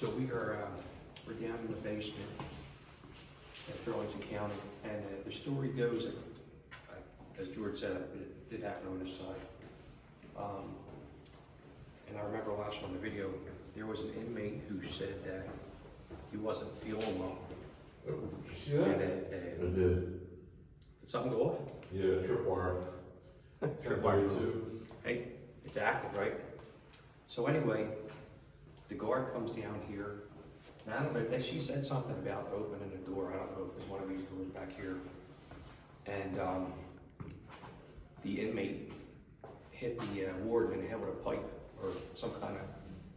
So we're down in the basement at Burlington County, and the story goes, as George said, it did happen on this side. And I remember watching on the video, there was an inmate who said that he wasn't feeling well. Did you see that? I did. Did something go off? Yeah, tripwire. Tripwire too. Hey, it's active, right? So anyway, the guard comes down here. And I don't know, she said something about opening the door. I don't know if it's one of these doors back here. And the inmate hit the warden in the head with a pipe or some kind of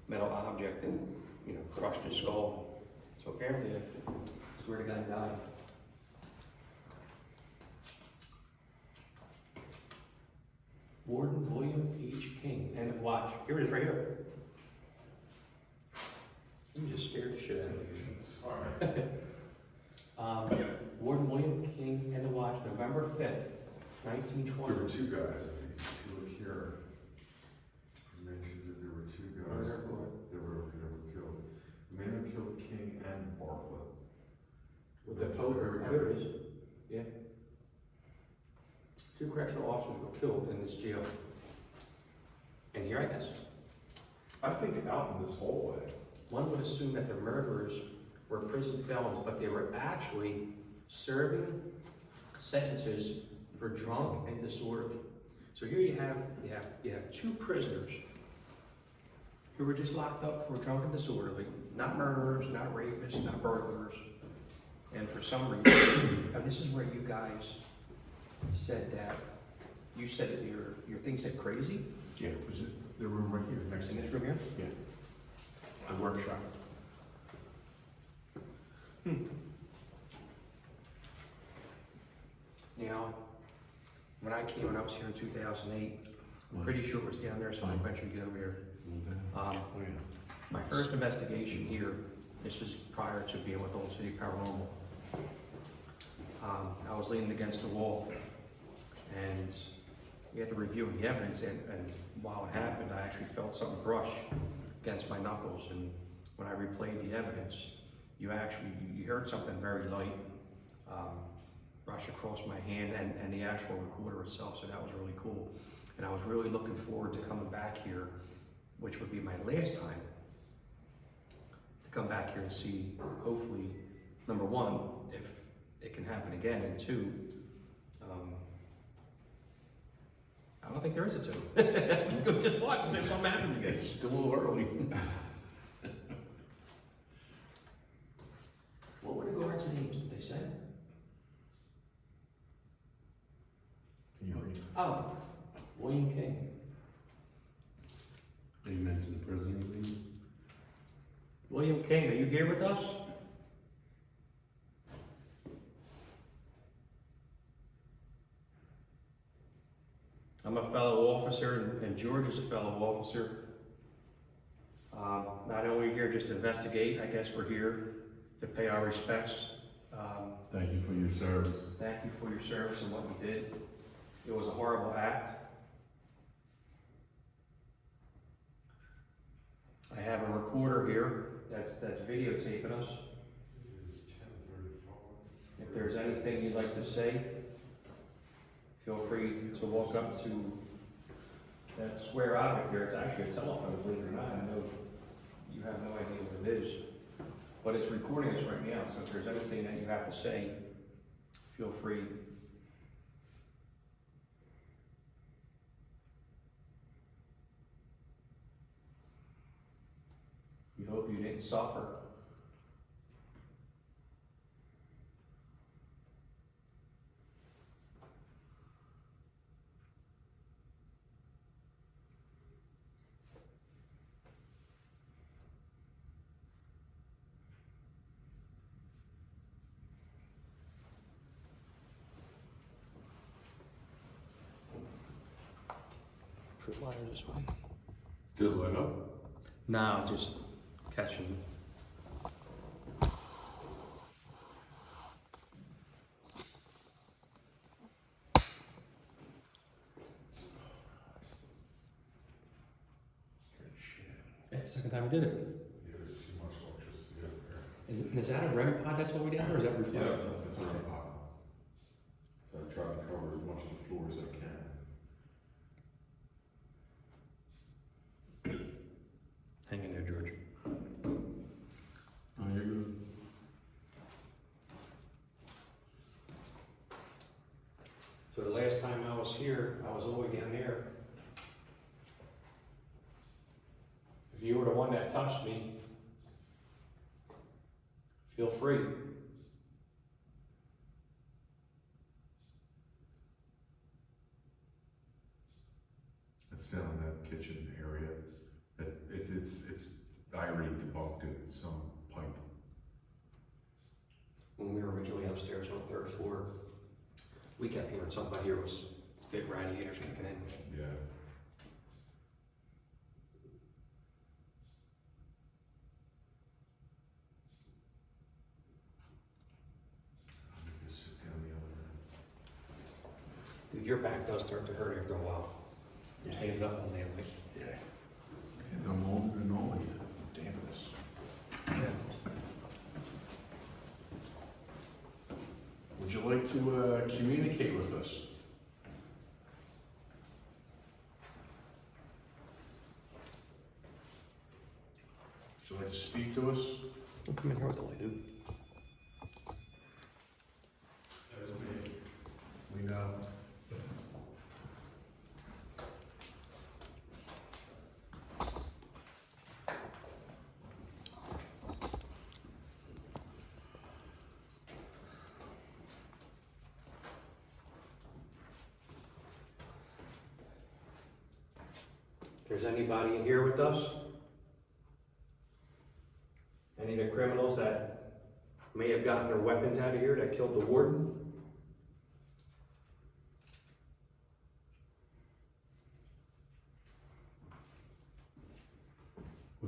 metal object and, you know, crushed his skull. So apparently, that's where the guy died. Warden William H. King, end of watch. Here it is, right here. You just scared the shit out of me. Warden William King, end of watch, November 5th, 1920. There were two guys, I think, if you look here. It mentions that there were two guys that were killed. The man who killed King and Bartlett. With the poker, here it is. Yeah. 2 correctional officers were killed in this jail. And here, I guess, I think out in this hallway. one would assume that the murderers were prison felons, but they were actually serving sentences for drunk and disorderly. So here you have 2 prisoners who were just locked up for drunk and disorderly, not murderers, not rapists, not burglars. And for some reason, and this is where you guys said that, you said that your thing said crazy? Yeah, was it the room right here, next to In this this room here? Yeah. The workshop. Now, when I came, when I was here in 2008, I'm pretty sure it was down there, so I'll eventually get over there. Oh, yeah. My first investigation here, this is prior to being with Olde City Paranormal. I was leaning against the wall, and we had to review the evidence, and while it happened, I actually felt something brush against my knuckles, and when I replayed the evidence, you heard something very light brush across my hand and the actual recorder itself, so that was really cool. And I was really looking forward to coming back here, which would be my last time, to come back here and see, hopefully, number 1, if it can happen again, and 2, I don't think there is a 2. Go just watch and see if something happens again. It's still a little early. What were the guards' names that they said? Can you read? Oh, William King. You mentioned the prisoner's name? William King, are you here with us? I'm a fellow officer, and George is a fellow officer. Not only here just to investigate, I guess we're here to pay our respects. Thank you for your service. Thank you for your service and what you did. It was a horrible act. I have a recorder here that's videotaping us. If there's anything you'd like to say, feel free to walk up to that square object there. It's actually a telephone, believe it or not. I know you have no idea what it is, but it's recording us right now, so if there's anything that you have to say, feel free. We hope you didn't suffer. Trip wire this one. Did it light up? No, just catching. That's the second time I did it. There's too much electricity. Is that a REM pod that's all the way down, or is that reflective? Yeah, that's our pot. So I try to cover as much of the floor as I can. Hang in there, George. Oh, you're good. So the last time I was here, I was all the way down there. If you were the one that touched me, feel free. It's down in that kitchen area. It's I already debunked it. It's some pipe. When we were originally upstairs on the 3rd floor, we kept hearing something here was big radiators kicking in. Yeah. I'm gonna sit down the other end. Dude, your back does start to hurt after a while. Stand up all day, like. Yeah. And I'm older than all of you. Damn this. Would you like to communicate with us? Would you like to speak to us? Don't come in here with the light, dude. We know. If there's anybody in here with us, any of the criminals that may have gotten their weapons out of here that killed the warden,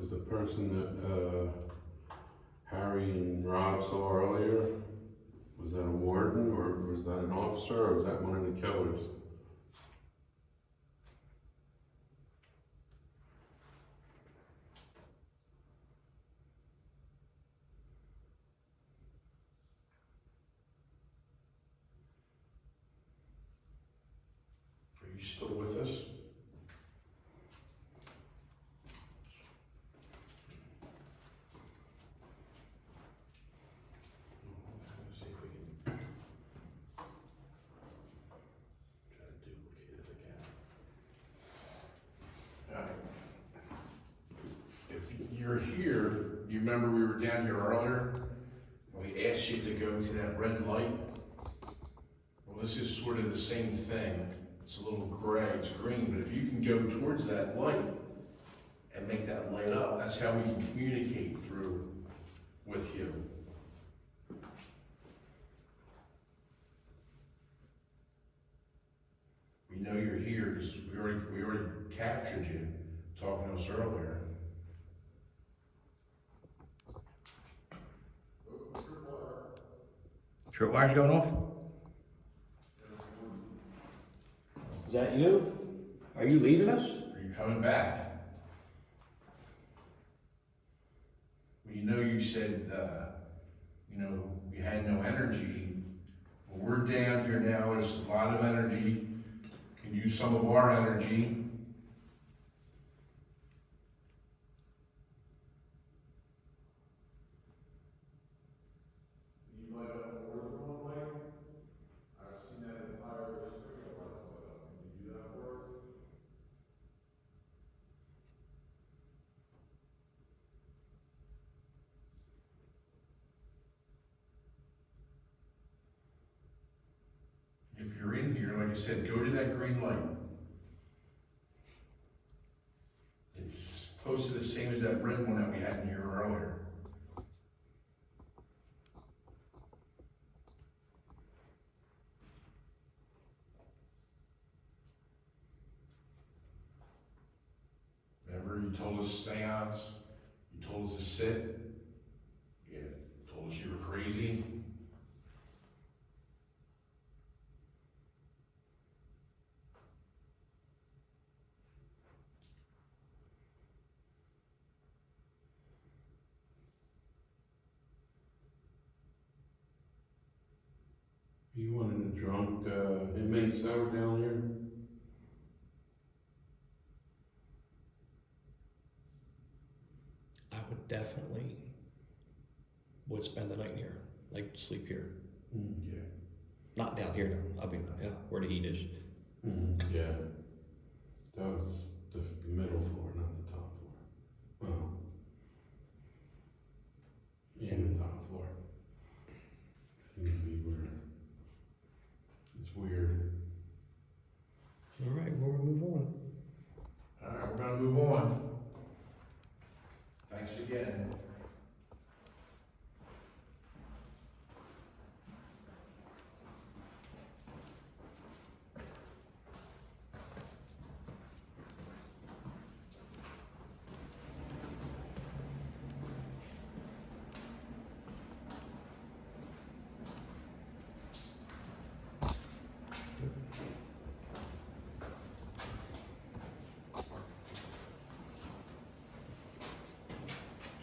Was the person that Harry and Rob saw earlier, was that a warden, or was that an officer, or was that one of the killers? Are you still with us? Let's see if we can try to duplicate it again. All right. If you're here, you remember we were down here earlier? We asked you to go to that red light. Well, this is sort of the same thing. It's a little gray, it's green, but if you can go towards that light and make that light up, that's how we can communicate through with you. We know you're here because we already captured you talking to us earlier. trip wire's going off? Is that you? Are you leaving us? Are you coming back? Well, you know you said, we had no energy. Well, we're down here now, there's a lot of energy. Can use some of our energy. You light up more than one light? I've seen that entire string of lights lit up. Can you do that for us? If you're in here, like I said, go to that green light. It's close to the same as that red one that we had in here earlier. Remember, you told us seance, you told us to sit, you told us you were crazy. You wanted a drunk, inmates that were down here? I would definitely would spend the night here, like sleep here. Yeah. Not down here though. I mean, yeah, where the heat is. Yeah. That was the middle floor, not the top floor. Well. Yeah, the top floor. Seems to be where it's weird. All right, well, we'll move on. Alright, we're gonna move on. Thanks again.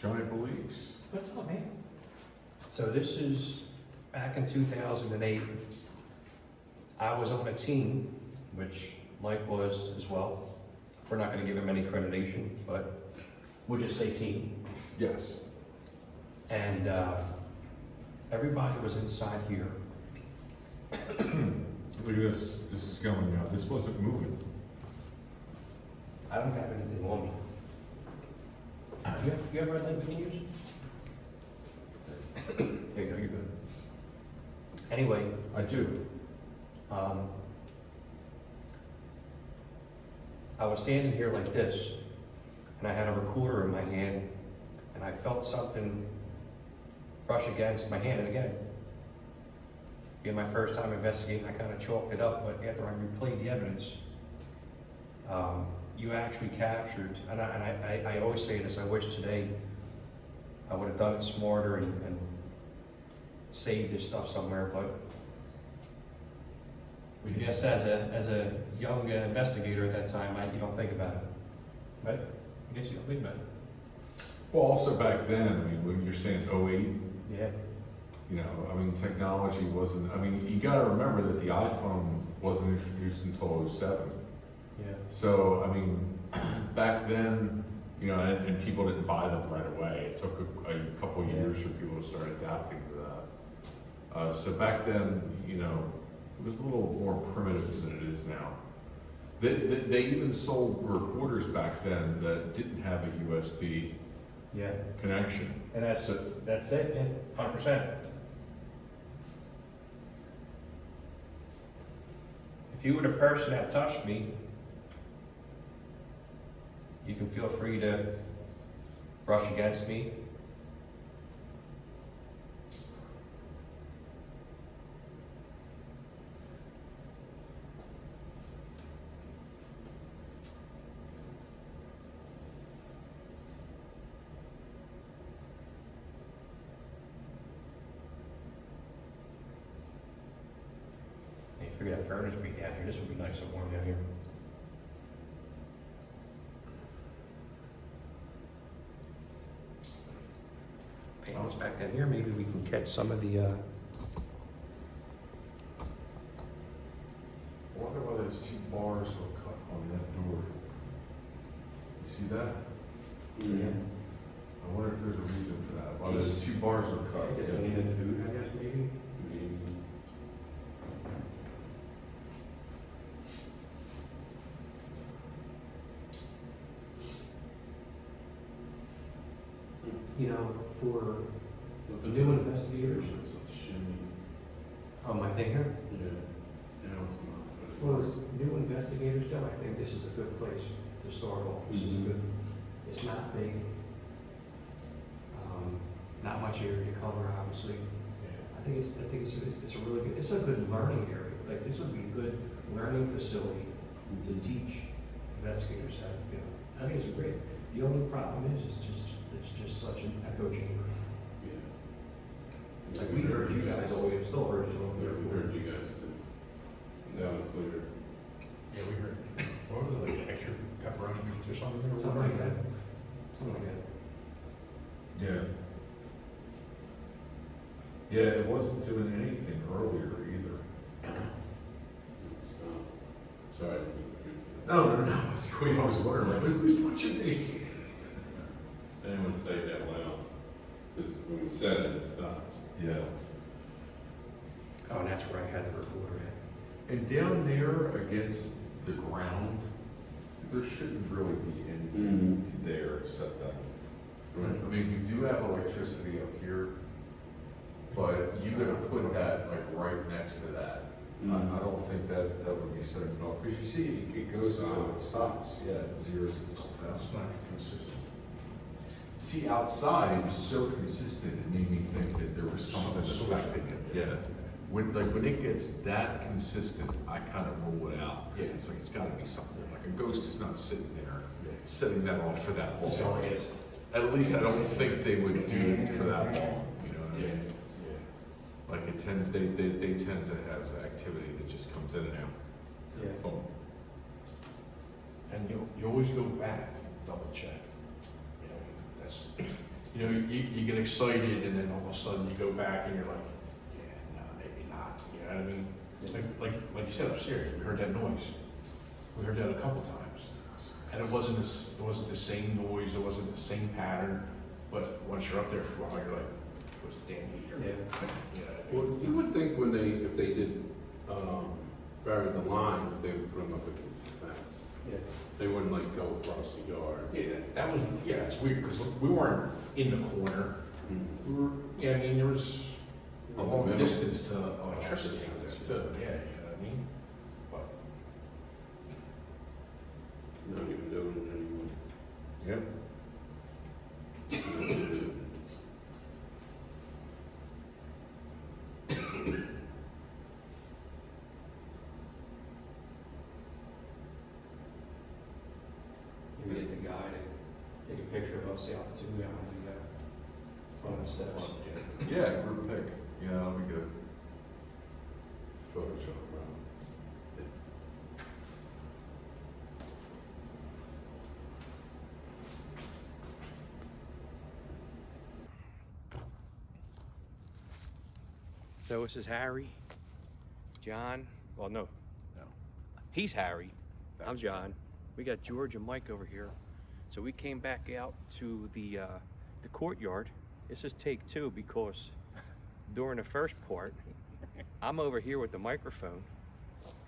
Johnny Police. What's up, man? So this is back in 2008. I was on a team, which Mike was as well. We're not gonna give him any accreditation, but we'll just say team. Yes. And everybody was inside here. Look at this. This is going out. This wasn't moving. I don't have anything on me. You have red light we can use? There you go, you're good. Anyway, I do. I was standing here like this, and I had a recorder in my hand, and I felt something brush against my hand, and again, being my first time investigating, I kind of chalked it up, but after I replayed the evidence, you actually captured, and I always say this, I wish today I would have done it smarter and saved this stuff somewhere, but I guess as a young investigator at that time, you don't think about it, right? I guess you don't think about it. Well, also back then, I mean, when you're saying '08, Yeah. you know, I mean, technology wasn't, I mean, you gotta remember that the iPhone wasn't introduced until '07. Yeah. So, I mean, back then, you know, and people didn't buy them right away. It took a couple of years for people to start adapting to that. So back then, you know, it was a little more primitive than it is now. They even sold recorders back then that didn't have a USB Yeah. connection. And that's it, yeah, 100%. If you were the person that touched me, you can feel free to brush against me. Hey, figure that furnace be down here. This would be nice and warm down here. Panels back down here. Maybe we can catch some of the. I wonder why those two bars were cut on that door. You see that? Yeah. I wonder if there's a reason for that. Why those two bars were cut. I guess I needed food. I guess maybe. You know, for new investigators. Oh, my thing here? Yeah. Now it's not. For new investigators, though, I think this is a good place to start off. This is good. It's not big. Not much area to cover, obviously. I think it's a really good, it's a good learning area. Like, this would be a good learning facility to teach investigators how to, you know. I think it's great. The only problem is, it's just such an echo chamber. Yeah. Like, we heard you guys, we still heard you over Yeah, there. we heard you guys too. That was clear. Yeah, we heard, what was it, like extra pepperoni pizza or something? Something like that. Something like that. Yeah. Yeah, it wasn't doing anything earlier either. Sorry. No. It's cool. I was wondering, like, who's watching me? I didn't want to say it that loud. Because when we said it, it stopped. Yeah. Oh, and that's where I had the recorder at. And down there against the ground, there shouldn't really be anything there except that. Right. I mean, we do have electricity up here, but you're gonna put that like right next to that. I don't think that would be setting it off, because you see, it goes until it stops, yeah, it zeroes itself out. That's not consistent. See, outside, it was so consistent, it made me think that there was something affecting it, yeah. When it gets that consistent, I kind of rule it out, because it's like, it's gotta be something, like a ghost is not sitting there, setting that off for that long. So it is. At least I don't think they would do it for that long, you know what I mean? Like they tend to have activity that just comes in and out. Yeah. Boom. And you always go back, double check. You know, that's, you know, you get excited and then all of a sudden you go back and you're like, yeah, no, maybe not. You know what I mean? Like you said upstairs, we heard that noise. We heard that a couple times. And it wasn't the same noise, it wasn't the same pattern, but once you're up there for a while, you're like, it was a damn heater. Yeah. You know, Well, you would think if they did bury the lines, that they would put them up against the fence. Yeah. They wouldn't like go across the yard. yeah, it's weird, because we weren't in the corner. We were, I mean, there was a In the long middle. distance to electricity out there too, yeah, you know what I mean? But, Not even doing it anymore. Yep. You know, they do. Maybe get the guy to take a picture of us out too on the front of the steps. Yeah, group pic, yeah, that'll be good. Photoshop, bro. So this is Harry, John, well no, he's Harry, I'm John. We got George and Mike over here. So we came back out to the courtyard. This is take two because during the first part, I'm over here with the microphone,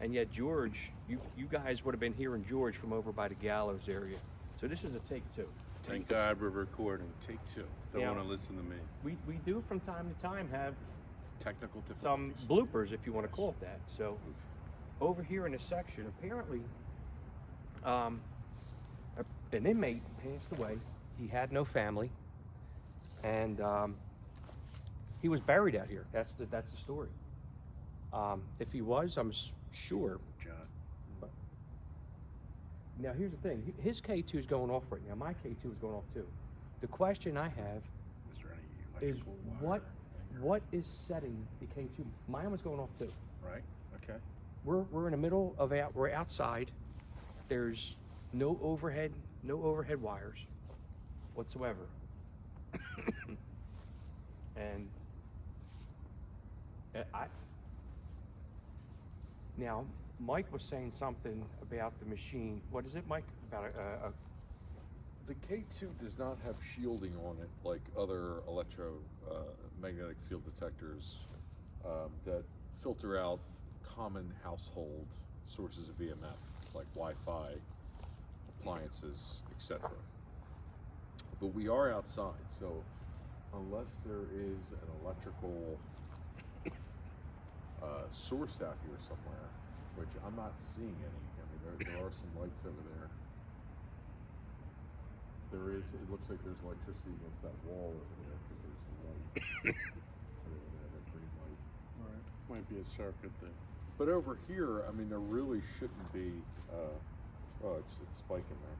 and yet George, you guys would have been hearing George from over by the gallows area. So this is a take two. Thank God we're recording. Take two. Don't Yeah. want to listen to me. We do from time to time have Technical some difficulties. bloopers, if you want to call it that. So over here in this section, apparently an inmate passed away. He had no family, and he was buried out here. That's the story. If he was, I'm sure. John. Now here's the thing. His K2 is going off right now. My K2 is going off too. The question I have Was there any is electrical what is setting the K2? Mine was going off too. Right. Okay. We're in the middle of we're outside. There's no overhead wires whatsoever. And now Mike was saying something about the machine. What is it, Mike? About The K2 does not have shielding on it like other electromagnetic field detectors that filter out common household sources of EMF, like Wi-Fi, appliances, etc. But we are outside, so unless there is an electrical source out here somewhere, which I'm not seeing any. I mean, there are some lights over there. There is, it looks like there's electricity against that wall over there because there's some light. Over there, that green light. All right. Might be a circuit there. But over here, I mean, there really shouldn't be, oh, it's spiking there.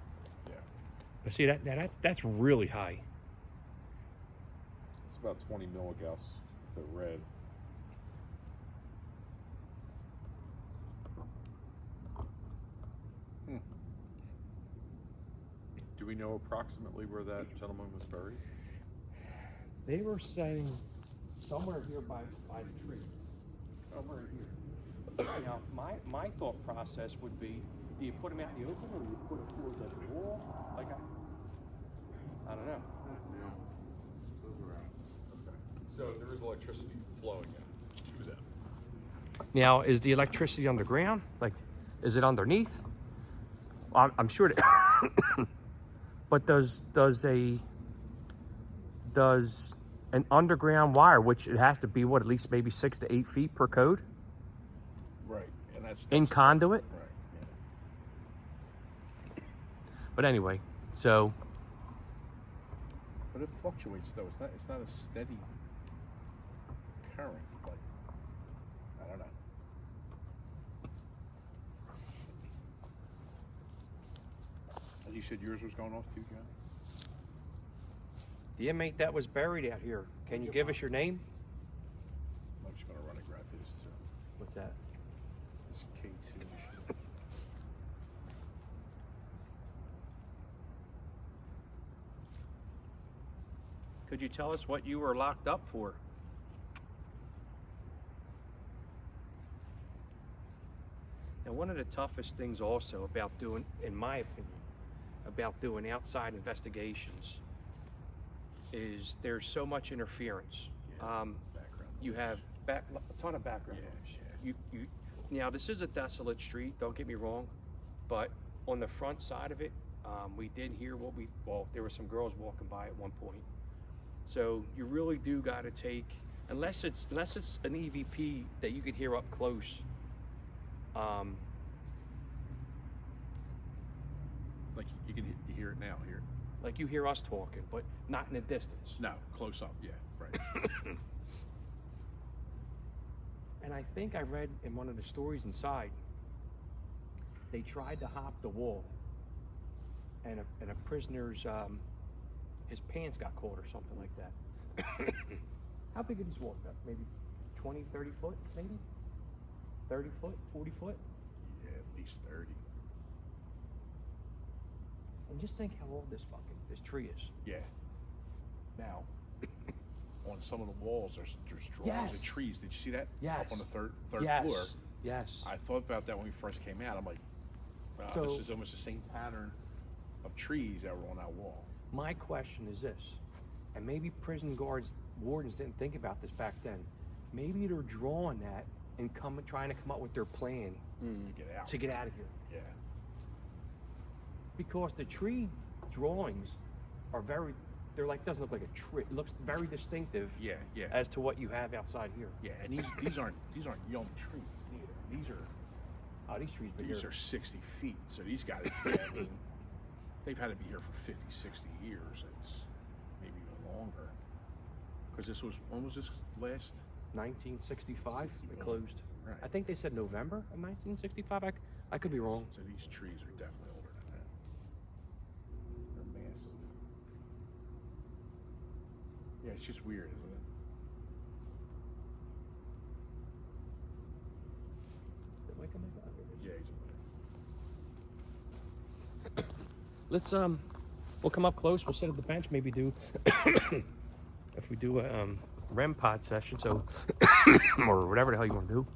but see that's really high. It's about 20 milligauss, the red. Do we know approximately where that gentleman was buried? They were saying somewhere here by the tree. Somewhere here. Now, my thought process would be, do you put them out in the open or do you put it towards like a wall? Like I don't know. So there is electricity flowing to them. Now, is the electricity underground? Like, is it underneath? I'm sure that. But does an underground wire, which it has to be what, at least maybe 6 to 8 feet per code, Right, and that's in conduit? right. Yeah. But anyway, so But it fluctuates though. It's not a steady current. Like I don't know. And you said yours was going off too, John? the inmate that was buried out here, can you give us your name? I'm just gonna run and grab his. What's that? His K2 machine. Could you tell us what you were locked up for? Now, one of the toughest things also about doing, in my opinion, about doing outside investigations is there's so much interference. Background. You have a ton of background noise. Now, this is a desolate street, don't get me wrong, but on the front side of it, we did hear there were some girls walking by at one point. So you really do got to take, unless it's an EVP that you can hear up close. Like you can hear it now. Here. Like you hear us talking, but not in the distance. No, close up. Yeah, right. And I think I read in one of the stories inside, they tried to hop the wall, and a prisoner's his pants got caught or something like that. How big are these walls? About maybe 20, 30 foot, maybe? 30 foot, 40 foot? Yeah, at least 30. And just think how old this tree is. Yeah. Now, on some of the walls, there's drawings Yes. of trees. Did you see that? Yes. Up on the third Yes. floor. Yes. I thought about that when we first came out. I'm like, wow, So- this is almost the same pattern of trees that were on that wall. My question is this, and maybe prison wardens didn't think about this back then. Maybe they're drawing that and trying to come up with their plan Get out. to get out of here. Yeah. Because the tree drawings are doesn't look like a tree. It looks very distinctive Yeah, yeah. as to what you have outside here. Yeah, and these aren't young trees either. These trees been These here. are 60 feet, so these got to be, I mean, they've had to be here for 50, 60 years. It's maybe even longer. Because when was this last? 1965, it 61. closed. Right. I think they said November of 1965. I could be wrong. So these trees are definitely older than that. They're massive. Yeah, it's just weird, isn't it? Yeah, he's Let's we'll come up close. We'll sit at the bench. Maybe do if we do a REM pod session. So or whatever the hell you want to do.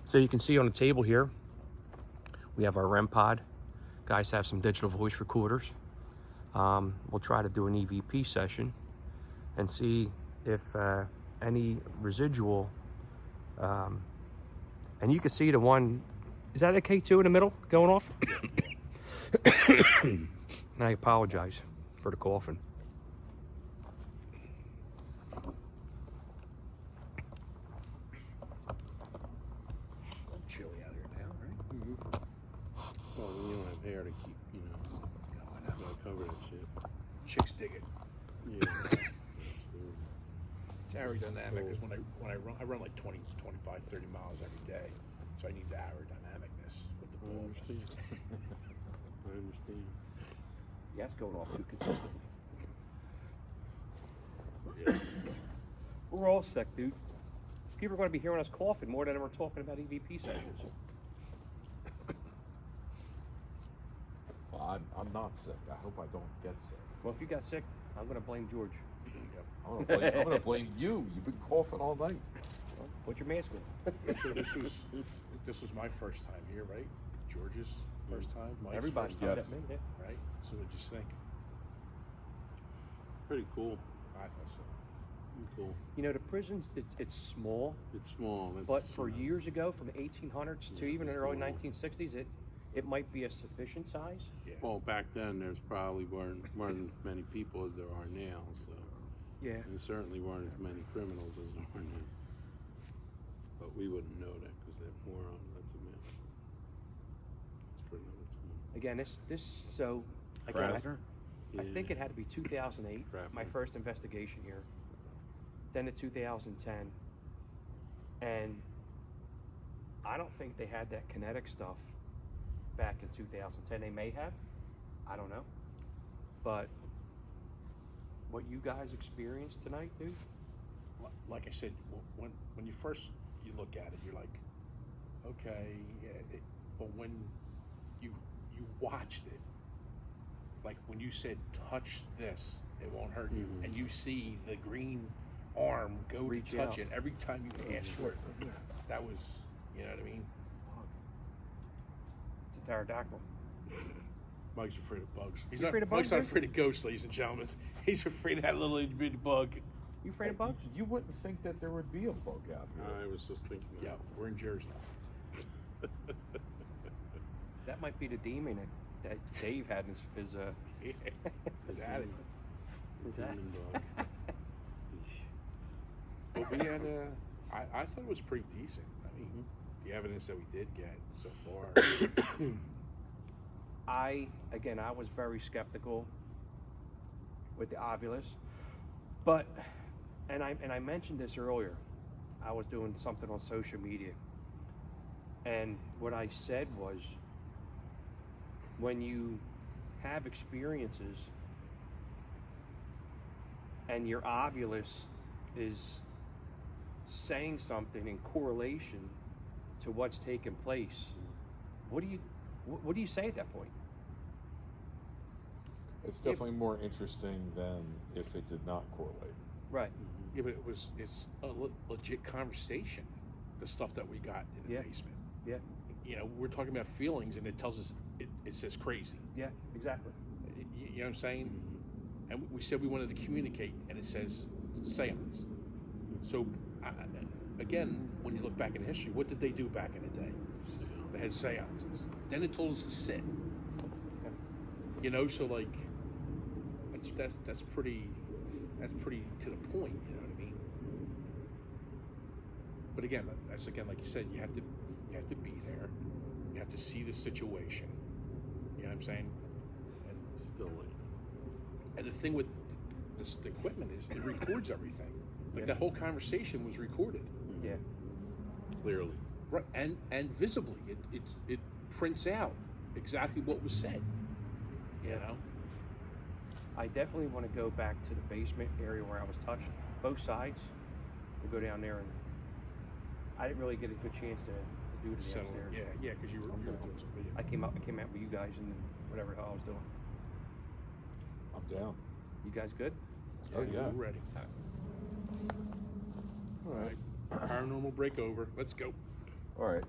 So you can see on the table here, we have our REM pod. Guys have some digital voice recorders. We'll try to do an EVP session and see if any residual. And you can see the one. Is that a K2 in the middle going off? I apologize for the coughing. chilly out here now, right? Well, you don't have hair to keep, cover that shit. Chicks dig it. Yeah. It's aerodynamic because when I run like 20, 25, 30 miles every day, so I need the aerodynamicness with the I balls. understand. I understand. Yeah, it's going off too consistently. We're all sick, dude. People are going to be hearing us coughing more than we're talking about EVP sessions. Well, I'm not sick. I hope I don't get sick. Well, if you got sick, I'm going to blame George. I'm gonna blame you. You've been coughing all night. Put your mask on. So this was my first time here, right? George's first time, Mike's Everybody's first time, at me, yeah. right? So what'd you think? Pretty cool. I thought so. Cool. You know, the prisons, it's small, It's small. It's, but for you know, years ago, from the 1800s to even the it's early small. 1960s, it might be a sufficient size. Yeah. Well, back then there's probably weren't as many people as there are now. So. Yeah. And certainly weren't as many criminals as there are now. But we wouldn't know that because they're more on. That's a myth. That's for another time. Again, so again, I Yeah. think it had to be 2008, Crap. my first investigation here. Then to 2010, and I don't think they had that kinetic stuff back in 2010. They may have, I don't know, but what you guys experienced tonight, dude? Like I said, when you first you look at it, you're like, okay, yeah, but when you watched it, like when you said touch this, it won't hurt you, and you see the green arm go Reach to touch out. it every time you ask for it, that was, you know what I mean? It's a pterodactyl. Mike's afraid of bugs. You afraid of bugs, Mike's not dude? afraid of ghosts, ladies and gentlemen. He's afraid of that little itty bitty bug. You afraid of bugs? You wouldn't think that there would be a bug out here. I was just thinking. Yeah, we're in Jersey. That might be the demon that Dave had in his Yeah. Is that it? Is that? Demon bug. But we had I thought it was pretty decent. I mean, the evidence that we did get so far. I was very skeptical with the Ovilus, but and I mentioned this earlier. I was doing something on social media, and what I said was, when you have experiences and your Ovilus is saying something in correlation to what's taking place, what do you say at that point? It's definitely more interesting than if it did not correlate. Right. Yeah, but it's a legit conversation. The stuff that we got in the Yeah. basement. Yeah. You know, we're talking about feelings, and it tells us it says crazy. Yeah. Exactly. You know what I'm saying? And we said we wanted to communicate, and it says seance. So, again, when you look back in history, what did they do back in the day? They had seances. Then it told us to sit. You know, so like, that's pretty to the point. You know what I mean? But again, that's again, like you said, you have to be there. You have to see the situation. You know what I'm saying? And Still like. And the thing with the equipment is it records everything. Like Yeah. that whole conversation was recorded, Yeah. Clearly. right? And visibly, it prints out exactly what was said. You know? I definitely want to go back to the basement area where I was touched, both sides. We'll go down there, and I didn't really get a good chance to do the So downstairs. yeah, because you were doing some video. I came out with you guys and whatever the hell I was doing. I'm down. You guys good? Oh, yeah. We're ready. All right. Paranormal breakover. Let's go. All right.